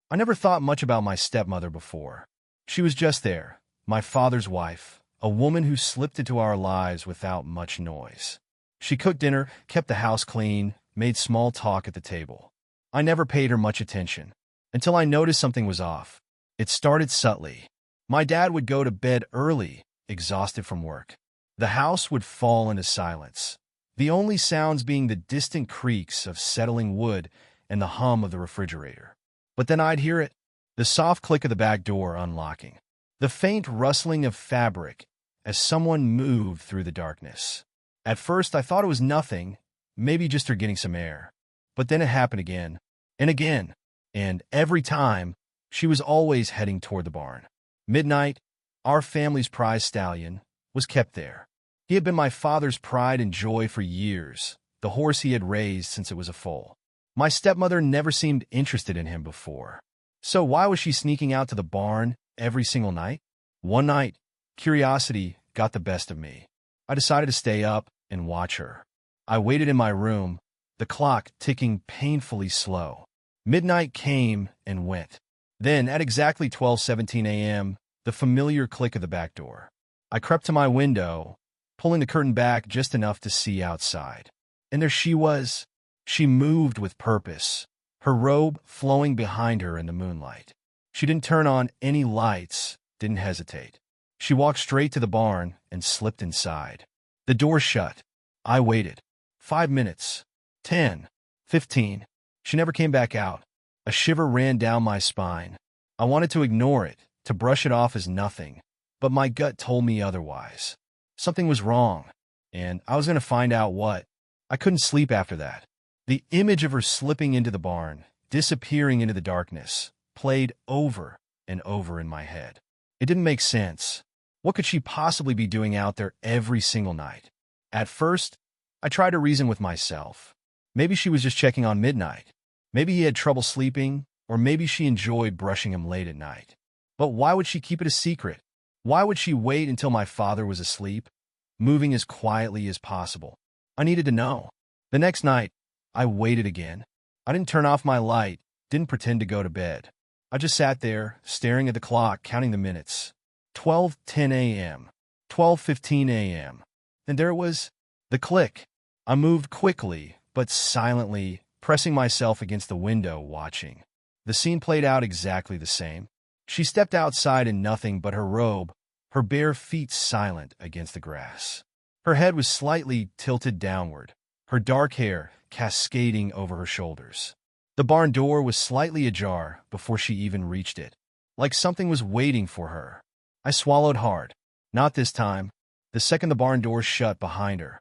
I never thought much about my stepmother before. She was just there, my father's wife, a woman who slipped into our lives without much noise. She cooked dinner, kept the house clean, made small talk at the table. I never paid her much attention, until I noticed something was off. It started subtly. My dad would go to bed early, exhausted from work. The house would fall into silence, the only sounds being the distant creaks of settling wood and the hum of the refrigerator. But then I'd hear it, the soft click of the back door unlocking, the faint rustling of fabric as someone moved through the darkness. At first, I thought it was nothing, maybe just her getting some air. But then it happened again, and again, and every time, she was always heading toward the barn. Midnight, our family's prize stallion, was kept there. He had been my father's pride and joy for years, the horse he had raised since it was a foal. My stepmother never seemed interested in him before. So why was she sneaking out to the barn every single night? One night, curiosity got the best of me. I decided to stay up and watch her. I waited in my room, the clock ticking painfully slow. Midnight came and went. Then, at exactly 12:17 a.m., the familiar click of the back door. I crept to my window, pulling the curtain back just enough to see outside. And there she was. She moved with purpose, her robe flowing behind her in the moonlight. She didn't turn on any lights, didn't hesitate. She walked straight to the barn and slipped inside. The door shut. I waited. 5 minutes. 10. 15. She never came back out. A shiver ran down my spine. I wanted to ignore it, to brush it off as nothing, but my gut told me otherwise. Something was wrong, and I was going to find out what. I couldn't sleep after that. The image of her slipping into the barn, disappearing into the darkness, played over and over in my head. It didn't make sense. What could she possibly be doing out there every single night? At first, I tried to reason with myself. Maybe she was just checking on Midnight. Maybe he had trouble sleeping, or maybe she enjoyed brushing him late at night. But why would she keep it a secret? Why would she wait until my father was asleep, moving as quietly as possible? I needed to know. The next night, I waited again. I didn't turn off my light, didn't pretend to go to bed. I just sat there, staring at the clock, counting the minutes. 12:10 a.m., 12:15 a.m. Then there was the click. I moved quickly, but silently, pressing myself against the window, watching. The scene played out exactly the same. She stepped outside in nothing but her robe, her bare feet silent against the grass. Her head was slightly tilted downward, her dark hair cascading over her shoulders. The barn door was slightly ajar before she even reached it, like something was waiting for her. I swallowed hard. Not this time. The second the barn door shut behind her,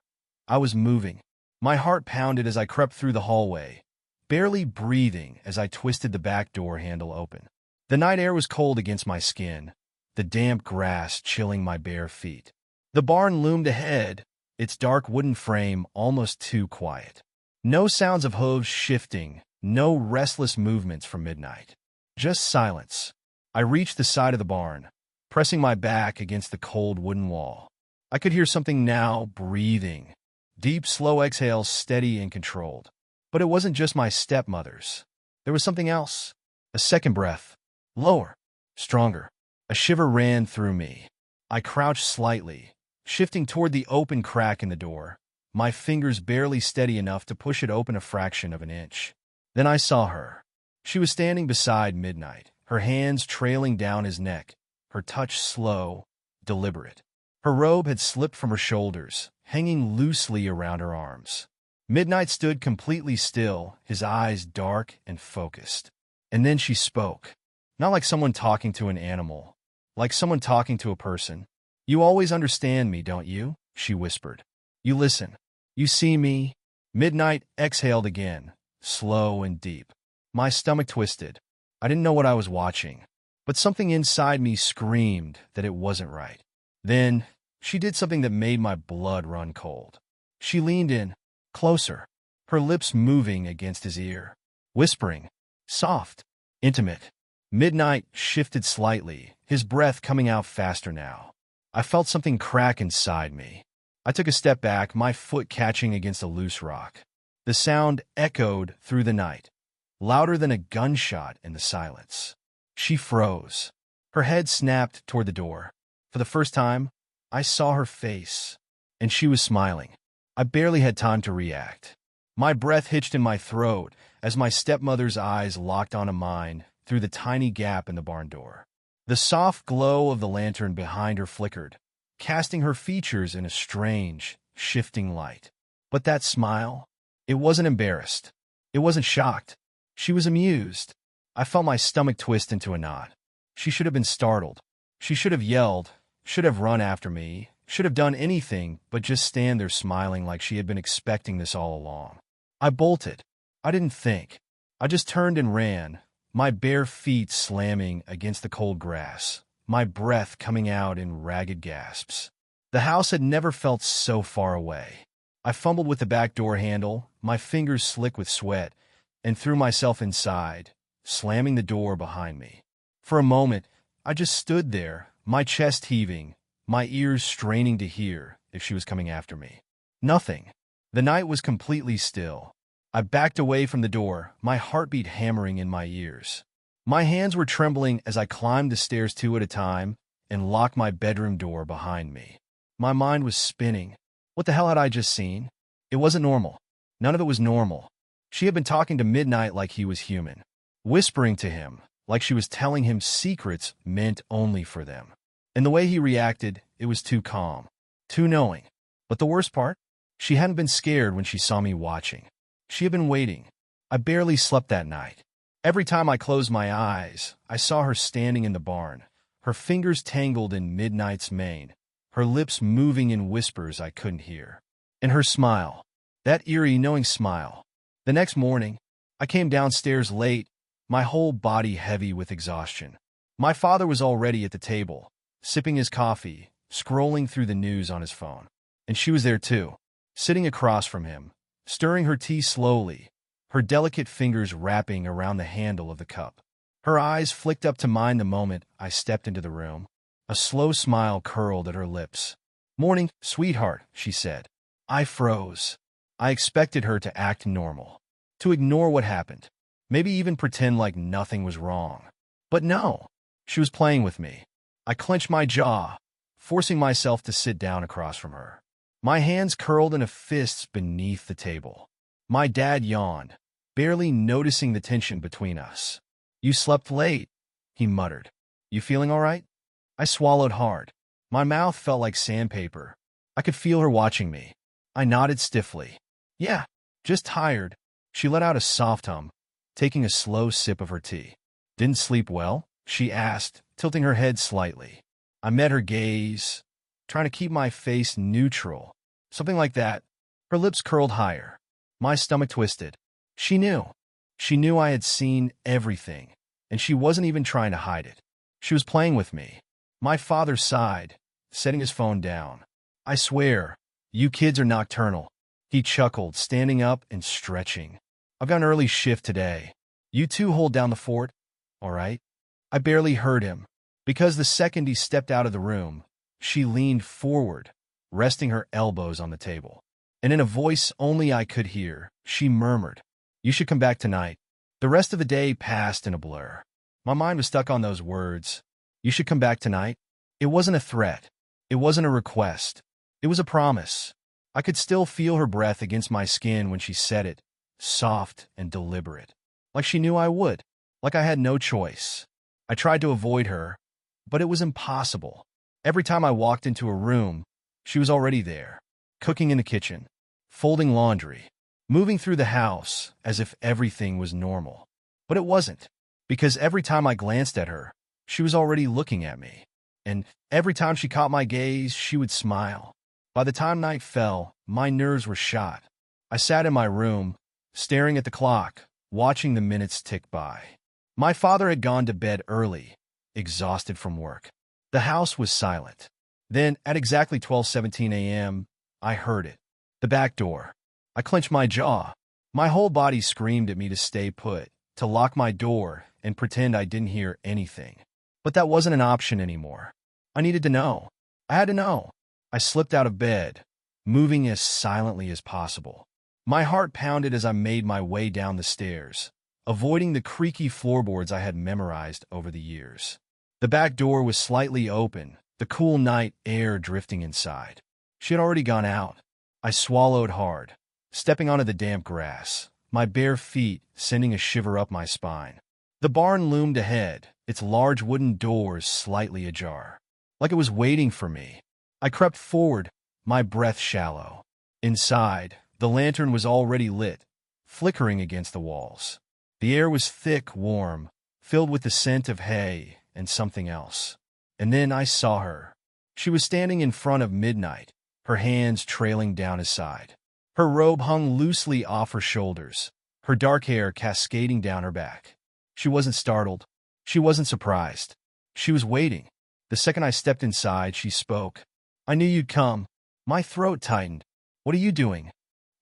I was moving. My heart pounded as I crept through the hallway, barely breathing as I twisted the back door handle open. The night air was cold against my skin, the damp grass chilling my bare feet. The barn loomed ahead, its dark wooden frame almost too quiet. No sounds of hooves shifting, no restless movements from Midnight. Just silence. I reached the side of the barn, pressing my back against the cold wooden wall. I could hear something now breathing. Deep, slow exhales, steady and controlled. But it wasn't just my stepmother's. There was something else. A second breath. Lower. Stronger. A shiver ran through me. I crouched slightly, shifting toward the open crack in the door, my fingers barely steady enough to push it open a fraction of an inch. Then I saw her. She was standing beside Midnight, her hands trailing down his neck, her touch slow, deliberate. Her robe had slipped from her shoulders, hanging loosely around her arms. Midnight stood completely still, his eyes dark and focused. And then she spoke. Not like someone talking to an animal, like someone talking to a person. "You always understand me, don't you?" she whispered. "You listen. You see me." Midnight exhaled again, slow and deep. My stomach twisted. I didn't know what I was watching, but something inside me screamed that it wasn't right. Then she did something that made my blood run cold. She leaned in, closer, her lips moving against his ear, whispering, soft, intimate. Midnight shifted slightly, his breath coming out faster now. I felt something crack inside me. I took a step back, my foot catching against a loose rock. The sound echoed through the night. louder than a gunshot in the silence. She froze. Her head snapped toward the door. For the first time, I saw her face, and she was smiling. I barely had time to react. My breath hitched in my throat as my stepmother's eyes locked onto mine through the tiny gap in the barn door. The soft glow of the lantern behind her flickered, casting her features in a strange, shifting light. But that smile, it wasn't embarrassed. It wasn't shocked. She was amused. I felt my stomach twist into a knot. She should have been startled. She should have yelled, should have run after me, should have done anything but just stand there smiling like she had been expecting this all along. I bolted. I didn't think. I just turned and ran, my bare feet slamming against the cold grass, my breath coming out in ragged gasps. The house had never felt so far away. I fumbled with the back door handle, my fingers slick with sweat, and threw myself inside, slamming the door behind me. For a moment, I just stood there, my chest heaving, my ears straining to hear if she was coming after me. Nothing. The night was completely still. I backed away from the door, my heartbeat hammering in my ears. My hands were trembling as I climbed the stairs two at a time and locked my bedroom door behind me. My mind was spinning. What the hell had I just seen? It wasn't normal. None of it was normal. She had been talking to Midnight like he was human, whispering to him like she was telling him secrets meant only for them. And the way he reacted, it was too calm, too knowing. But the worst part? She hadn't been scared when she saw me watching. She had been waiting. I barely slept that night. Every time I closed my eyes, I saw her standing in the barn, her fingers tangled in Midnight's mane, her lips moving in whispers I couldn't hear. And her smile, that eerie, knowing smile. The next morning, I came downstairs late, my whole body heavy with exhaustion. My father was already at the table, sipping his coffee, scrolling through the news on his phone. And she was there too, sitting across from him, stirring her tea slowly, her delicate fingers wrapping around the handle of the cup. Her eyes flicked up to mine the moment I stepped into the room. A slow smile curled at her lips. "Morning, sweetheart," she said. I froze. I expected her to act normal, to ignore what happened, maybe even pretend like nothing was wrong. But no, she was playing with me. I clenched my jaw, forcing myself to sit down across from her. My hands curled into fists beneath the table. My dad yawned, barely noticing the tension between us. "You slept late," he muttered. "You feeling all right?" I swallowed hard. My mouth felt like sandpaper. I could feel her watching me. I nodded stiffly. "Yeah, just tired." She let out a soft hum, taking a slow sip of her tea. "Didn't sleep well?" she asked, tilting her head slightly. I met her gaze, trying to keep my face neutral. Something like that. Her lips curled higher. My stomach twisted. She knew. She knew I had seen everything, and she wasn't even trying to hide it. She was playing with me. My father sighed, setting his phone down. "I swear, you kids are nocturnal." He chuckled, standing up and stretching. "I've got an early shift today. You two hold down the fort, all right?" I barely heard him, because the second he stepped out of the room, she leaned forward, resting her elbows on the table. And in a voice only I could hear, she murmured, "You should come back tonight." The rest of the day passed in a blur. My mind was stuck on those words. "You should come back tonight." It wasn't a threat. It wasn't a request. It was a promise. I could still feel her breath against my skin when she said it, soft and deliberate, like she knew I would, like I had no choice. I tried to avoid her, but it was impossible. Every time I walked into a room, she was already there, cooking in the kitchen, folding laundry, moving through the house as if everything was normal. But it wasn't, because every time I glanced at her, she was already looking at me. And every time she caught my gaze, she would smile. By the time night fell, my nerves were shot. I sat in my room, staring at the clock, watching the minutes tick by. My father had gone to bed early, exhausted from work. The house was silent. Then, at exactly 12:17 a.m., I heard it. The back door. I clenched my jaw. My whole body screamed at me to stay put, to lock my door and pretend I didn't hear anything. But that wasn't an option anymore. I needed to know. I had to know. I slipped out of bed, moving as silently as possible. My heart pounded as I made my way down the stairs, avoiding the creaky floorboards I had memorized over the years. The back door was slightly open, the cool night air drifting inside. She had already gone out. I swallowed hard, stepping onto the damp grass, my bare feet sending a shiver up my spine. The barn loomed ahead, its large wooden doors slightly ajar, like it was waiting for me. I crept forward, my breath shallow. Inside, the lantern was already lit, flickering against the walls. The air was thick, warm, filled with the scent of hay and something else. And then I saw her. She was standing in front of Midnight, her hands trailing down his side. Her robe hung loosely off her shoulders, her dark hair cascading down her back. She wasn't startled. She wasn't surprised. She was waiting. The second I stepped inside, she spoke. "I knew you'd come." My throat tightened. "What are you doing?"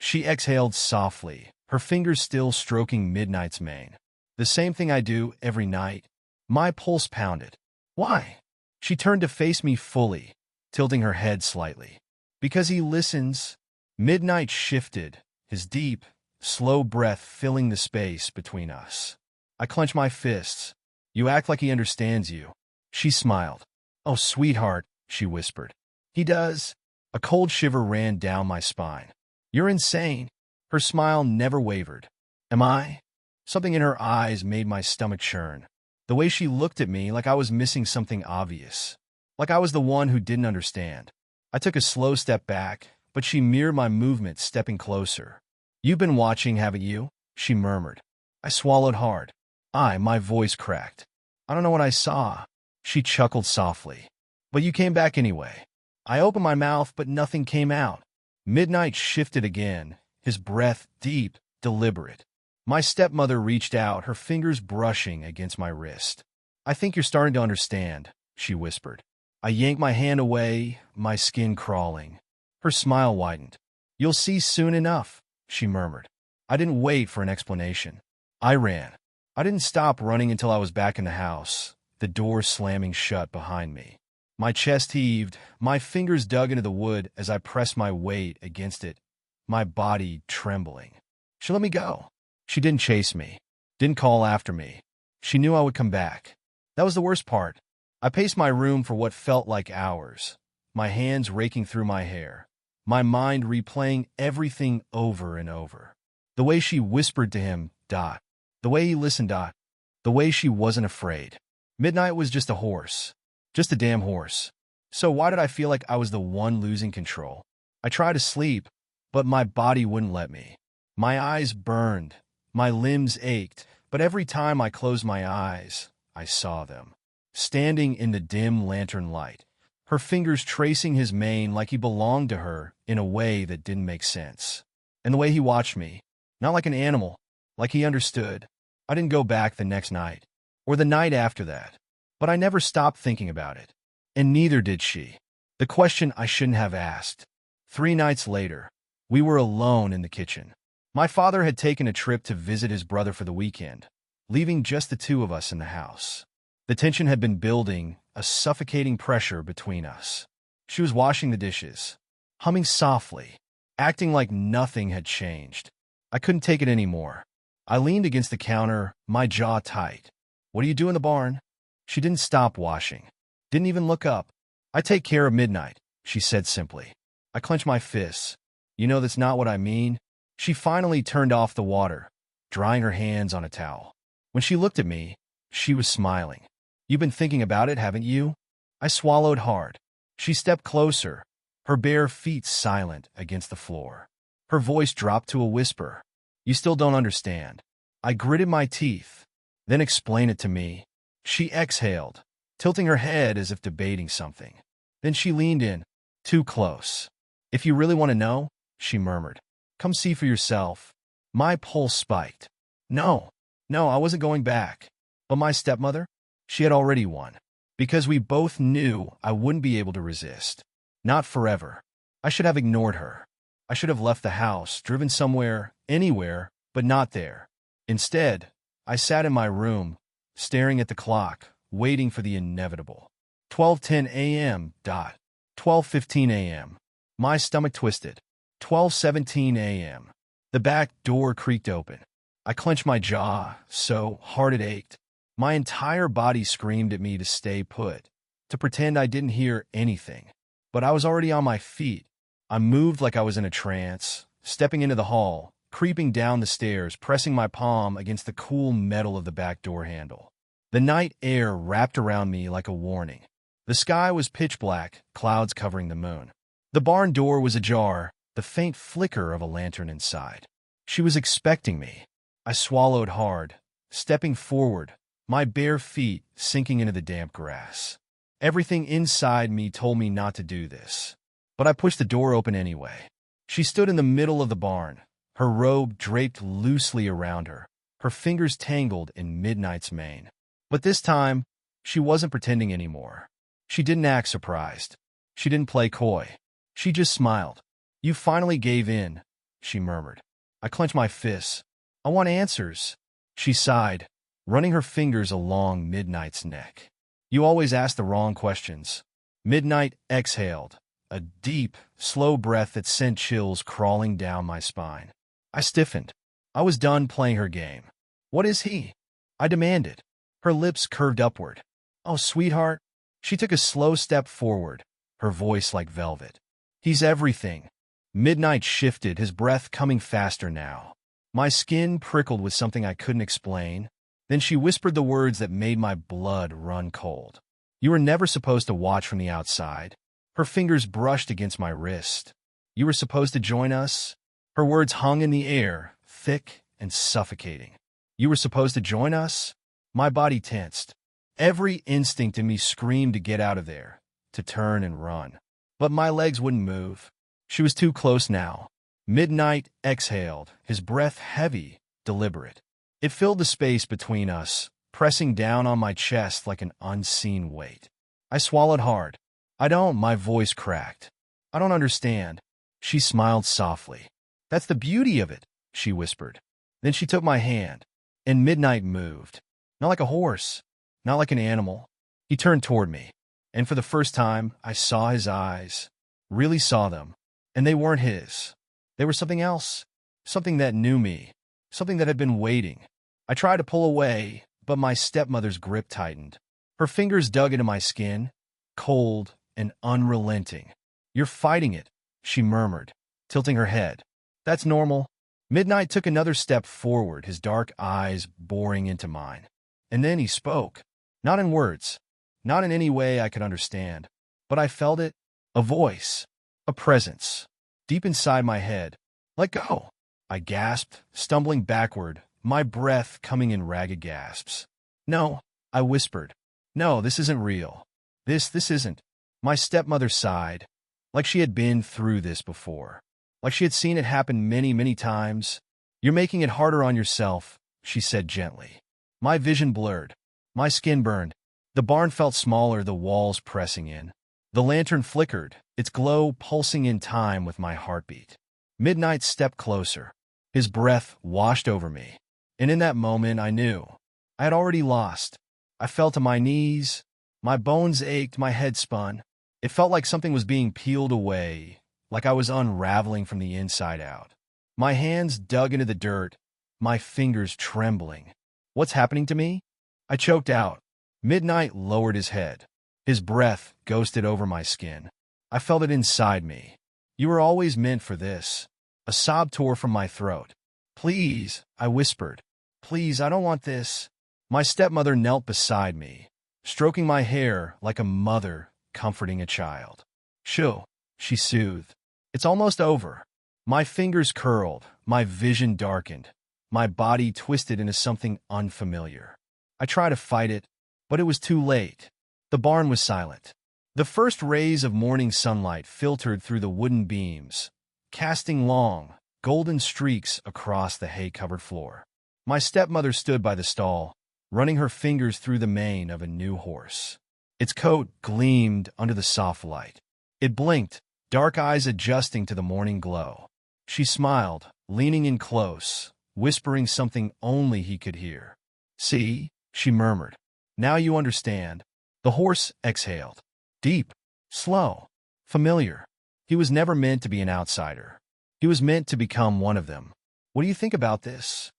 She exhaled softly, her fingers still stroking Midnight's mane. "The same thing I do every night." My pulse pounded. "Why?" She turned to face me fully, tilting her head slightly. "Because he listens." Midnight shifted, his deep, slow breath filling the space between us. I clenched my fists. "You act like he understands you." She smiled. "Oh, sweetheart," she whispered. "He does." A cold shiver ran down my spine. "You're insane." Her smile never wavered. "Am I?" Something in her eyes made my stomach churn. The way she looked at me like I was missing something obvious. Like I was the one who didn't understand. I took a slow step back, but she mirrored my movement, stepping closer. "You've been watching, haven't you?" she murmured. I swallowed hard. My voice cracked. "I don't know what I saw." She chuckled softly. "But you came back anyway." I opened my mouth, but nothing came out. Midnight shifted again, his breath deep, deliberate. My stepmother reached out, her fingers brushing against my wrist. "I think you're starting to understand," she whispered. I yanked my hand away, my skin crawling. Her smile widened. "You'll see soon enough," she murmured. I didn't wait for an explanation. I ran. I didn't stop running until I was back in the house, the door slamming shut behind me. My chest heaved, my fingers dug into the wood as I pressed my weight against it, my body trembling. She let me go. She didn't chase me, didn't call after me. She knew I would come back. That was the worst part. I paced my room for what felt like hours, my hands raking through my hair, my mind replaying everything over and over. The way she whispered to him, Dot. The way he listened, Dot. The way she wasn't afraid. Midnight was just a horse. Just a damn horse. So why did I feel like I was the one losing control? I tried to sleep, but my body wouldn't let me. My eyes burned, my limbs ached, but every time I closed my eyes, I saw them. Standing in the dim lantern light, her fingers tracing his mane like he belonged to her in a way that didn't make sense. And the way he watched me, not like an animal, like he understood. I didn't go back the next night, or the night after that. But I never stopped thinking about it, and neither did she. The question I shouldn't have asked. 3 nights later, we were alone in the kitchen. My father had taken a trip to visit his brother for the weekend, leaving just the two of us in the house. The tension had been building, a suffocating pressure between us. She was washing the dishes, humming softly, acting like nothing had changed. I couldn't take it anymore. I leaned against the counter, my jaw tight. "What do you do in the barn?" She didn't stop washing, didn't even look up. "I take care of Midnight," she said simply. I clenched my fists. "You know that's not what I mean." She finally turned off the water, drying her hands on a towel. When she looked at me, she was smiling. "You've been thinking about it, haven't you?" I swallowed hard. She stepped closer, her bare feet silent against the floor. Her voice dropped to a whisper. "You still don't understand." I gritted my teeth. "Then explain it to me." She exhaled, tilting her head as if debating something. Then she leaned in, too close. "If you really want to know," she murmured, "come see for yourself." My pulse spiked. No, I wasn't going back. But my stepmother? She had already won. Because we both knew I wouldn't be able to resist. Not forever. I should have ignored her. I should have left the house, driven somewhere, anywhere, but not there. Instead, I sat in my room, staring at the clock, waiting for the inevitable. 12:10 a.m. 12:15 a.m. My stomach twisted. 12:17 a.m. The back door creaked open. I clenched my jaw so hard it ached. My entire body screamed at me to stay put, to pretend I didn't hear anything. But I was already on my feet. I moved like I was in a trance, stepping into the hall, creeping down the stairs, pressing my palm against the cool metal of the back door handle. The night air wrapped around me like a warning. The sky was pitch black, clouds covering the moon. The barn door was ajar, the faint flicker of a lantern inside. She was expecting me. I swallowed hard, stepping forward, my bare feet sinking into the damp grass. Everything inside me told me not to do this. But I pushed the door open anyway. She stood in the middle of the barn, her robe draped loosely around her, her fingers tangled in midnight's mane. But this time, she wasn't pretending anymore. She didn't act surprised. She didn't play coy. She just smiled. "You finally gave in," she murmured. I clenched my fists. "I want answers." She sighed, running her fingers along Midnight's neck. "You always ask the wrong questions." Midnight exhaled, a deep, slow breath that sent chills crawling down my spine. I stiffened. I was done playing her game. "What is he?" I demanded. Her lips curved upward. "Oh, sweetheart." She took a slow step forward, her voice like velvet. "He's everything." Midnight shifted, his breath coming faster now. My skin prickled with something I couldn't explain. Then she whispered the words that made my blood run cold. "You were never supposed to watch from the outside." Her fingers brushed against my wrist. "You were supposed to join us." Her words hung in the air, thick and suffocating. "You were supposed to join us?" My body tensed. Every instinct in me screamed to get out of there, to turn and run. But my legs wouldn't move. She was too close now. Midnight exhaled, his breath heavy, deliberate. It filled the space between us, pressing down on my chest like an unseen weight. I swallowed hard. My voice cracked. "I don't understand." She smiled softly. "That's the beauty of it," she whispered. Then she took my hand, and Midnight moved. Not like a horse, not like an animal. He turned toward me, and for the first time, I saw his eyes. Really saw them. And they weren't his. They were something else. Something that knew me. Something that had been waiting. I tried to pull away, but my stepmother's grip tightened. Her fingers dug into my skin, cold and unrelenting. "You're fighting it," she murmured, tilting her head. "That's normal." Midnight took another step forward, his dark eyes boring into mine. And then he spoke. Not in words, not in any way I could understand, but I felt it, a voice, a presence, deep inside my head. "Let go," I gasped, stumbling backward, my breath coming in ragged gasps. "No," I whispered. "No, this isn't real. This isn't." My stepmother sighed, like she had been through this before, like she had seen it happen many, many times. "You're making it harder on yourself," she said gently. My vision blurred. My skin burned. The barn felt smaller, the walls pressing in. The lantern flickered, its glow pulsing in time with my heartbeat. Midnight stepped closer. His breath washed over me. And in that moment, I knew. I had already lost. I fell to my knees. My bones ached, my head spun. It felt like something was being peeled away, like I was unraveling from the inside out. My hands dug into the dirt, my fingers trembling. "What's happening to me?" I choked out. Midnight lowered his head. His breath ghosted over my skin. I felt it inside me. "You were always meant for this." A sob tore from my throat. "Please," I whispered. "Please, I don't want this." My stepmother knelt beside me, stroking my hair like a mother comforting a child. "Shoo," she soothed. "It's almost over." My fingers curled, my vision darkened, my body twisted into something unfamiliar. I tried to fight it, but it was too late. The barn was silent. The first rays of morning sunlight filtered through the wooden beams, casting long, golden streaks across the hay-covered floor. My stepmother stood by the stall, running her fingers through the mane of a new horse. Its coat gleamed under the soft light. It blinked, dark eyes adjusting to the morning glow. She smiled, leaning in close, whispering something only he could hear. "See," she murmured. "Now you understand." The horse exhaled. Deep, slow, familiar. He was never meant to be an outsider. He was meant to become one of them. "What do you think about this?"